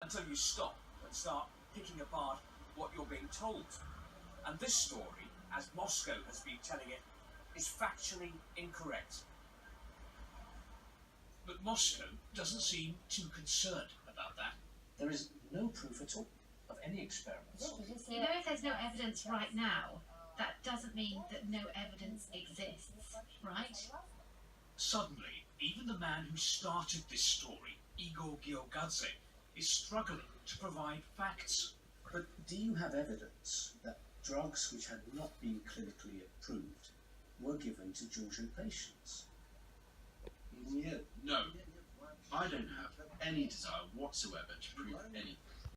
until you stop and start picking apart what you're being told. And this story, as Moscow has been telling it, is factually incorrect. But Moscow doesn't seem too concerned about that. There is no proof at all of any experiments. You know, if there's no evidence right now, that doesn't mean that no evidence exists, right? Suddenly, even the man who started this story, Igor Giorgadze, is struggling to provide facts. But do you have evidence that drugs which had not been clinically approved were given to Georgian patients? No, I don't have any desire whatsoever to prove anything.